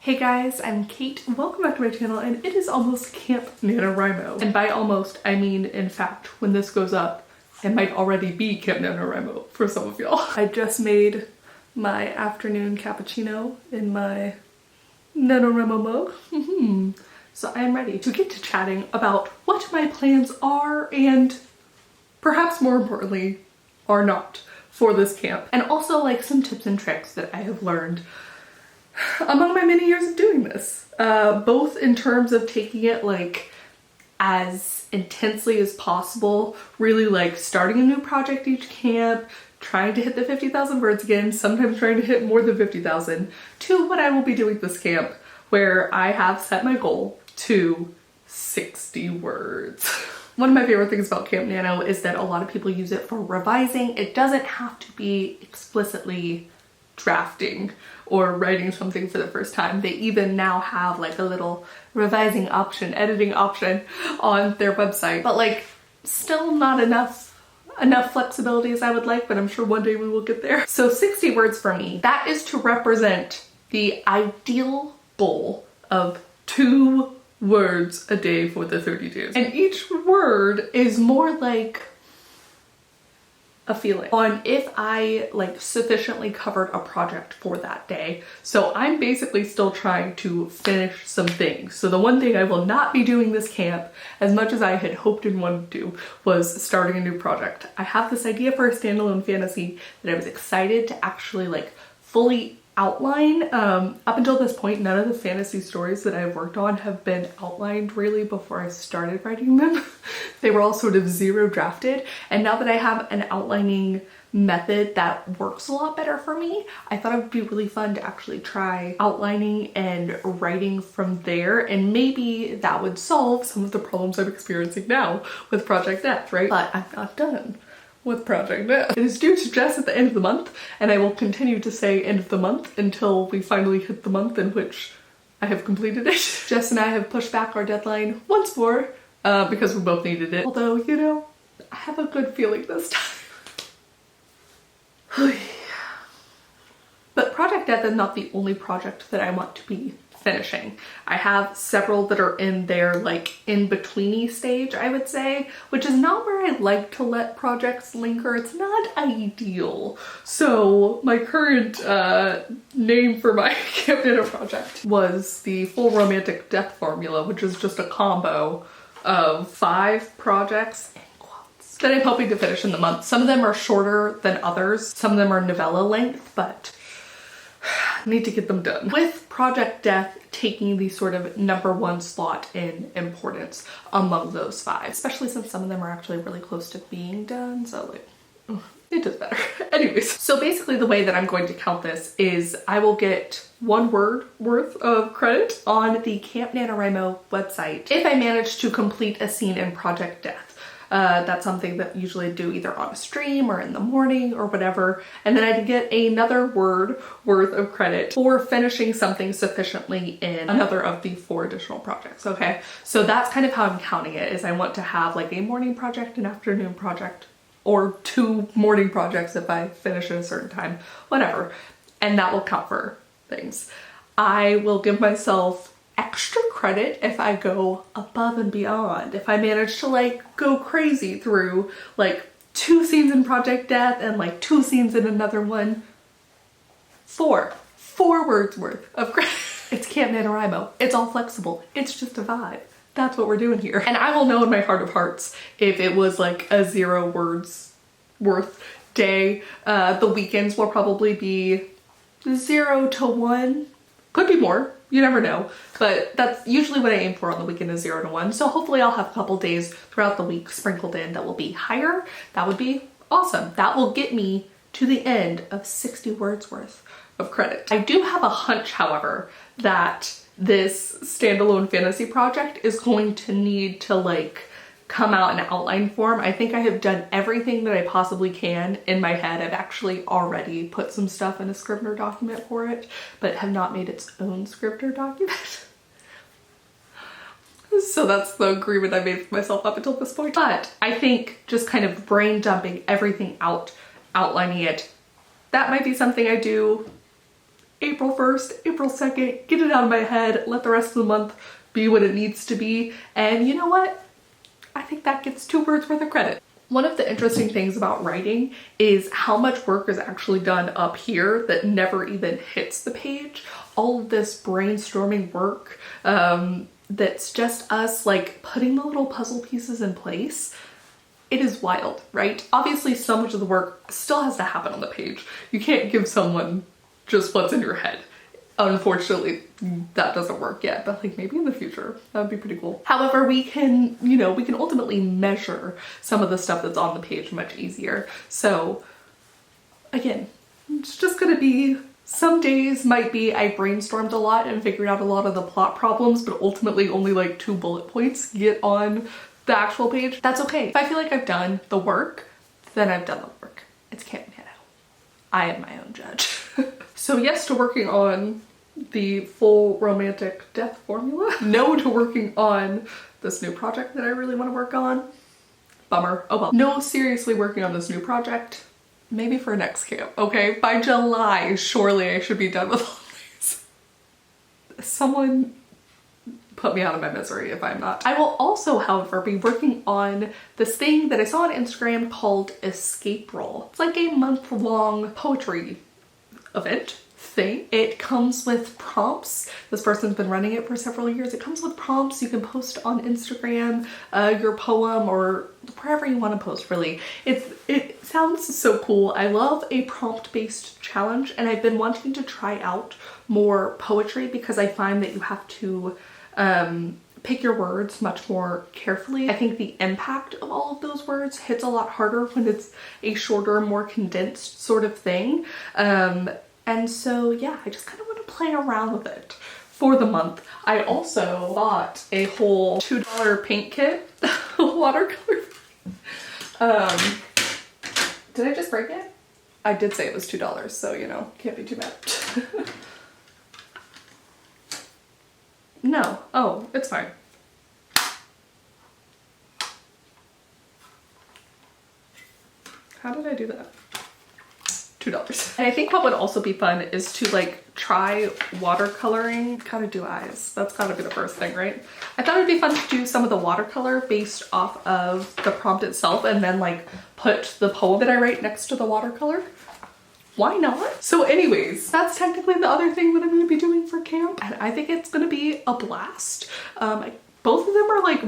Hey guys, I'm Kate. Welcome back to my channel, and it is almost Camp NaNoWRIMO. And by almost, I mean, in fact, when this goes up, it might already be Camp NaNoWRIMO for some of y'all. I just made my afternoon cappuccino in my NaNoWRIMO mug. So I am ready to get to chatting about what my plans are and perhaps more importantly, are not for this camp. And also like some tips and tricks that I have learned among my many years of doing this, both in terms of taking it like as intensely as possible, really like starting a new project each camp, trying to hit the 50,000 words again, sometimes trying to hit more than 50,000, to what I will be doing this camp, where I have set my goal to 60 words. One of my favorite things about Camp Nano is that a lot of people use it for revising. It doesn't have to be explicitly drafting or writing something for the first time. They even now have like a little revising option, editing option on their website, but like still not enough flexibility as I would like, but I'm sure one day we will get there. So 60 words for me, that is to represent the ideal goal of 2 words a day for the 30 days. And each word is more like a feeling on if I like sufficiently covered a project for that day. So I'm basically still trying to finish some things. So the one thing I will not be doing this camp, as much as I had hoped and wanted to, was starting a new project. I have this idea for a standalone fantasy that I was excited to actually like fully outline. Up until this point, none of the fantasy stories that I've worked on have been outlined really before I started writing them. They were all sort of zero drafted, and now that I have an outlining method that works a lot better for me, I thought it would be really fun to actually try outlining and writing from there, and maybe that would solve some of the problems I'm experiencing now with Project Death, right? But I'm not done with Project Death. It is due to Jess at the end of the month, and I will continue to say end of the month until we finally hit the month in which I have completed it. Jess and I have pushed back our deadline once more because we both needed it. Although, you know, I have a good feeling this time. But Project Death is not the only project that I want to be finishing. I have several that are in their like in-betweeny stage, I would say, which is not where I like to let projects linger. It's not ideal. So my current name for my Camp Nano project was the Full Romantic Death Formula, which is just a combo of 5 projects that I'm hoping to finish in the month. Some of them are shorter than others. Some of them are novella length, but I need to get them done. With Project Death taking the sort of #1 slot in importance among those 5, especially since some of them are actually really close to being done, so like, it does better. Anyways, so basically the way that I'm going to count this is I will get 1 word worth of credit on the Camp NaNoWRIMO website if I manage to complete a scene in Project Death. That's something that usually I do either on a stream or in the morning or whatever. And then I get another word worth of credit for finishing something sufficiently in another of the 4 additional projects, okay? So that's kind of how I'm counting it, is I want to have like a morning project, an afternoon project, or 2 morning projects if I finish at a certain time, whatever. And that will count for things. I will give myself extra credit if I go above and beyond. If I manage to like go crazy through like 2 scenes in Project Death and like 2 scenes in another one. 4 words worth of credit. It's Camp NaNoWRIMO. It's all flexible. It's just a vibe. That's what we're doing here. And I will know in my heart of hearts if it was like a 0 words worth day. The weekends will probably be 0 to 1. Could be more. You never know, but that's usually what I aim for on the weekend, is 0 to 1. So hopefully I'll have a couple days throughout the week sprinkled in that will be higher. That would be awesome. That will get me to the end of 60 words worth of credit. I do have a hunch, however, that this standalone fantasy project is going to need to like come out in outline form. I think I have done everything that I possibly can in my head. I've actually already put some stuff in a Scrivener document for it, but have not made its own Scrivener document. So that's the agreement I made with myself up until this point. But I think just kind of brain dumping everything out, outlining it, that might be something I do April 1st, April 2nd, get it out of my head, let the rest of the month be what it needs to be. And you know what? I think that gets 2 words worth of credit. One of the interesting things about writing is how much work is actually done up here that never even hits the page. All of this brainstorming work that's just us like putting the little puzzle pieces in place. It is wild, right? Obviously, so much of the work still has to happen on the page. You can't give someone just what's in your head. Unfortunately, that doesn't work yet, but like maybe in the future, that would be pretty cool. However, we can, you know, we can ultimately measure some of the stuff that's on the page much easier. So again, it's just gonna be, some days might be I brainstormed a lot and figured out a lot of the plot problems, but ultimately only like 2 bullet points get on the actual page. That's okay. If I feel like I've done the work, then I've done the work. It's Camp Nano. I am my own judge. So yes to working on the full romantic death formula. No to working on this new project that I really want to work on. Bummer. Oh well. No, seriously working on this new project. Maybe for next camp, okay? By July, surely I should be done with all these. Someone put me out of my misery if I'm not. I will also, however, be working on this thing that I saw on Instagram called escapril. It's like a month-long poetry event thing. It comes with prompts. This person's been running it for several years. It comes with prompts. You can post on Instagram your poem or wherever you want to post, really. It sounds so cool. I love a prompt-based challenge, and I've been wanting to try out more poetry because I find that you have to pick your words much more carefully. I think the impact of all of those words hits a lot harder when it's a shorter, more condensed sort of thing. And so yeah, I just kind of want to play around with it for the month. I also bought a whole $2 paint kit, watercolor. Did I just break it? I did say it was $2, so you know, can't be too mad. No. Oh, it's fine. How did I do that? $2. And I think what would also be fun is to like try watercoloring. Gotta do eyes. That's gotta be the first thing, right? I thought it'd be fun to do some of the watercolor based off of the prompt itself and then like put the poem that I write next to the watercolor. Why not? So anyways, that's technically the other thing that I'm gonna be doing for camp, and I think it's gonna be a blast. Both of them are like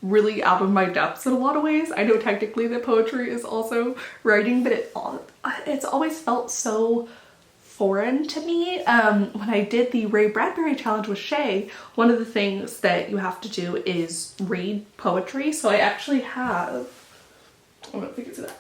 really out of my depths in a lot of ways. I know technically that poetry is also writing, but it's always felt so foreign to me. When I did the Ray Bradbury challenge with Shay, one of the things that you have to do is read poetry. So I actually have, I don't know if you can see that.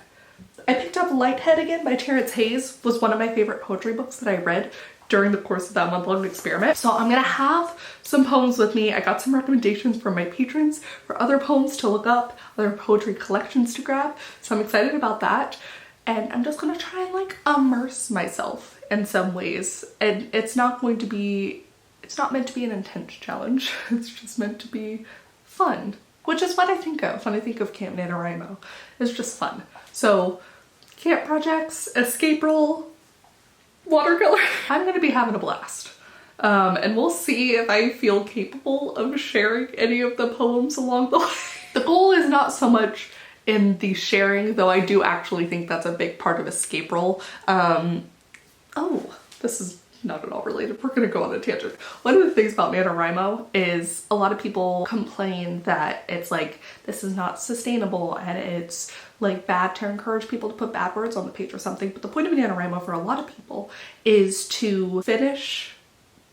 I picked up Lighthead again by Terrence Hayes. Was one of my favorite poetry books that I read during the course of that month-long experiment. So I'm gonna have some poems with me. I got some recommendations from my patrons for other poems to look up, other poetry collections to grab. So I'm excited about that. And I'm just gonna try and like immerse myself in some ways. And it's not meant to be an intense challenge. It's just meant to be fun, which is what I think of when I think of Camp NaNoWriMo. It's just fun. So camp projects, escapril, watercolor. I'm gonna be having a blast. And we'll see if I feel capable of sharing any of the poems along the way. The goal is not so much in the sharing, though I do actually think that's a big part of escapril. Oh, this is not at all related. We're gonna go on a tangent. One of the things about NaNoWriMo is a lot of people complain that it's like, this is not sustainable and it's like bad to encourage people to put bad words on the page or something. But the point of NaNoWriMo for a lot of people is to finish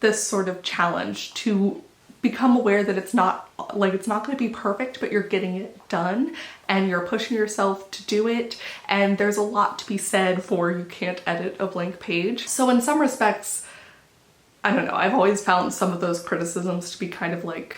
this sort of challenge, to become aware that it's not gonna be perfect, but you're getting it done and you're pushing yourself to do it. And there's a lot to be said for you can't edit a blank page. So in some respects, I don't know, I've always found some of those criticisms to be kind of like,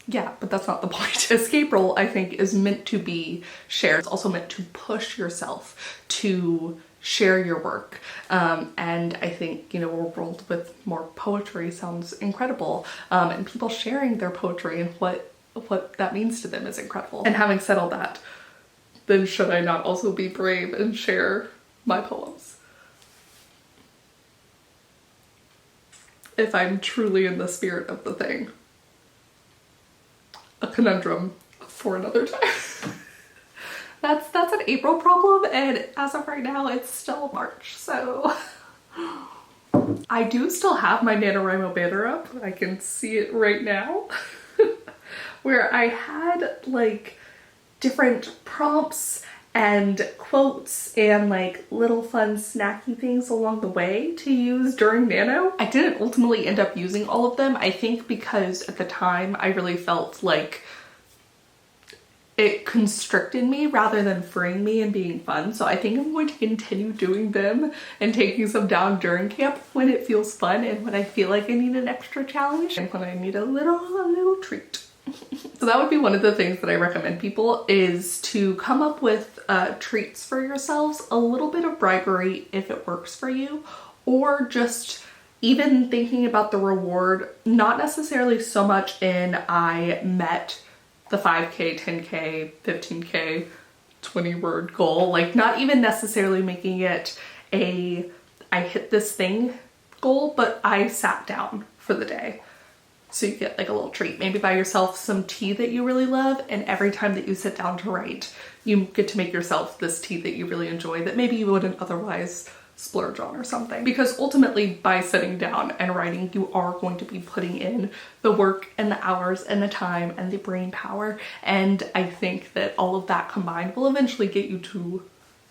yeah, but that's not the point. Escapril, I think, is meant to be shared. It's also meant to push yourself to share your work. And I think, you know, a world with more poetry sounds incredible. And people sharing their poetry and what that means to them is incredible. And having said all that, then should I not also be brave and share my poems? if I'm truly in the spirit of the thing. A conundrum for another time. That's an April problem, and as of right now it's still March, so I do still have my NaNoWriMo banner up. I can see it right now. Where I had like different prompts and quotes and like little fun snacky things along the way to use during Nano. I didn't ultimately end up using all of them, I think because at the time I really felt like it constricted me rather than freeing me and being fun. So I think I'm going to continue doing them and taking some down during camp when it feels fun and when I feel like I need an extra challenge and when I need a little treat. So that would be one of the things that I recommend people, is to come up with treats for yourselves, a little bit of bribery if it works for you, or just even thinking about the reward, not necessarily so much in I met the 5K, 10K, 15K, 20-word goal, like not even necessarily making it a I hit this thing goal, but I sat down for the day. So you get like a little treat. Maybe buy yourself some tea that you really love, and every time that you sit down to write, you get to make yourself this tea that you really enjoy that maybe you wouldn't otherwise splurge on or something. Because ultimately by sitting down and writing, you are going to be putting in the work and the hours and the time and the brain power. And I think that all of that combined will eventually get you to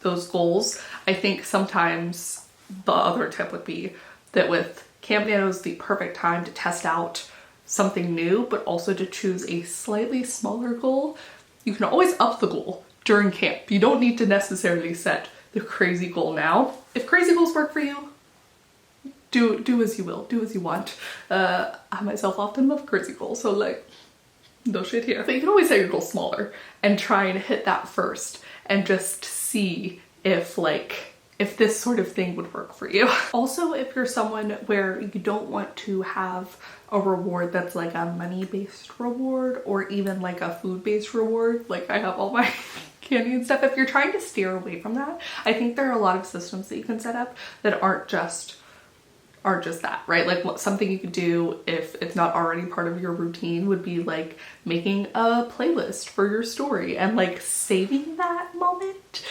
those goals. I think sometimes the other tip would be that with Camp Nano is the perfect time to test out something new, but also to choose a slightly smaller goal. You can always up the goal during camp. You don't need to necessarily set the crazy goal now. If crazy goals work for you, do as you will, do as you want. I myself often love crazy goals, so like, no shit here. But you can always set your goal smaller and try and hit that first and just see if this sort of thing would work for you. Also, if you're someone where you don't want to have a reward that's like a money-based reward or even like a food-based reward, like I have all my candy and stuff, if you're trying to steer away from that, I think there are a lot of systems that you can set up that aren't just that, right? Like something you could do if it's not already part of your routine would be like making a playlist for your story and like saving that moment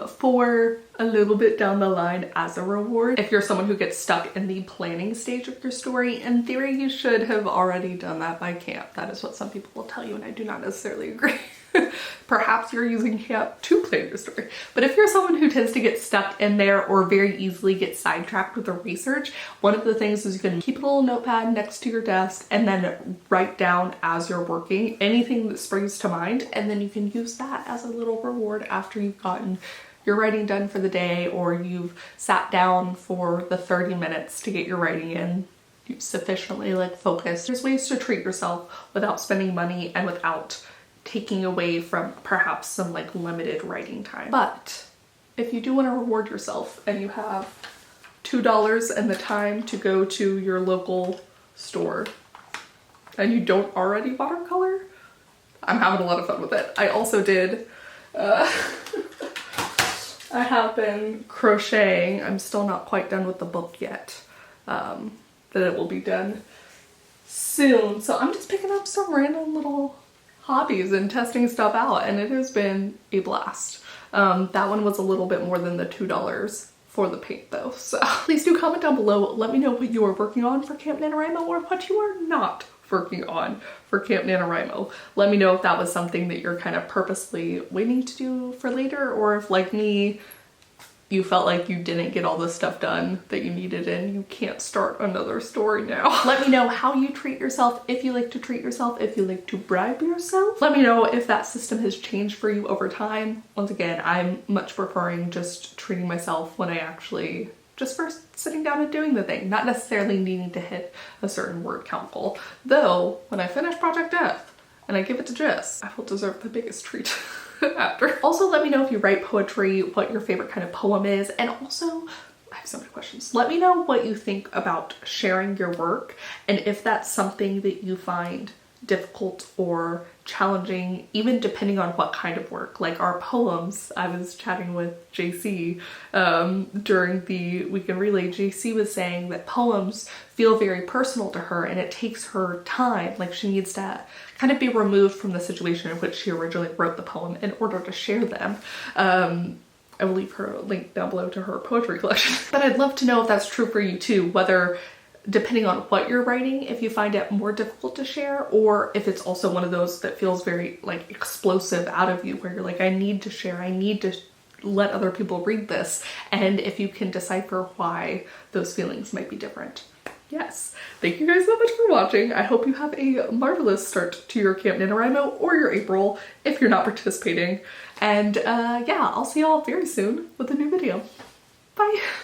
for a little bit down the line as a reward. If you're someone who gets stuck in the planning stage of your story, in theory you should have already done that by camp. That is what some people will tell you, and I do not necessarily agree. Perhaps you're using camp to plan your story. But if you're someone who tends to get stuck in there or very easily get sidetracked with the research, one of the things is you can keep a little notepad next to your desk and then write down as you're working anything that springs to mind, and then you can use that as a little reward after you've gotten your writing done for the day, or you've sat down for the 30 minutes to get your writing in. You've sufficiently like focused. There's ways to treat yourself without spending money and without taking away from perhaps some like limited writing time. But if you do want to reward yourself and you have $2 and the time to go to your local store and you don't already watercolor, I'm having a lot of fun with it. I also did, I have been crocheting. I'm still not quite done with the book yet, but it will be done soon. So I'm just picking up some random little hobbies and testing stuff out, and it has been a blast. That one was a little bit more than the $2 for the paint though. So please do comment down below. Let me know what you are working on for Camp NaNoWriMo or what you are not working on for Camp NaNoWriMo. Let me know if that was something that you're kind of purposely waiting to do for later, or if like me, you felt like you didn't get all the stuff done that you needed and you can't start another story now. Let me know how you treat yourself, if you like to treat yourself, if you like to bribe yourself. Let me know if that system has changed for you over time. Once again, I'm much preferring just treating myself when I actually just first sitting down and doing the thing, not necessarily needing to hit a certain word count goal. Though, when I finish Project Death and I give it to Jess, I will deserve the biggest treat. After. Also, let me know if you write poetry, what your favorite kind of poem is, and also, I have so many questions. Let me know what you think about sharing your work and if that's something that you find difficult or challenging, even depending on what kind of work. Like our poems, I was chatting with JC during the weekend relay. JC was saying that poems feel very personal to her and it takes her time. Like she needs to kind of be removed from the situation in which she originally wrote the poem in order to share them. I will leave her a link down below to her poetry collection. But I'd love to know if that's true for you too, whether depending on what you're writing, if you find it more difficult to share, or if it's also one of those that feels very like explosive out of you where you're like, I need to share, I need to let other people read this, and if you can decipher why those feelings might be different. Yes. Thank you guys so much for watching. I hope you have a marvelous start to your Camp NaNoWriMo or your April if you're not participating. And yeah, I'll see y'all very soon with a new video. Bye.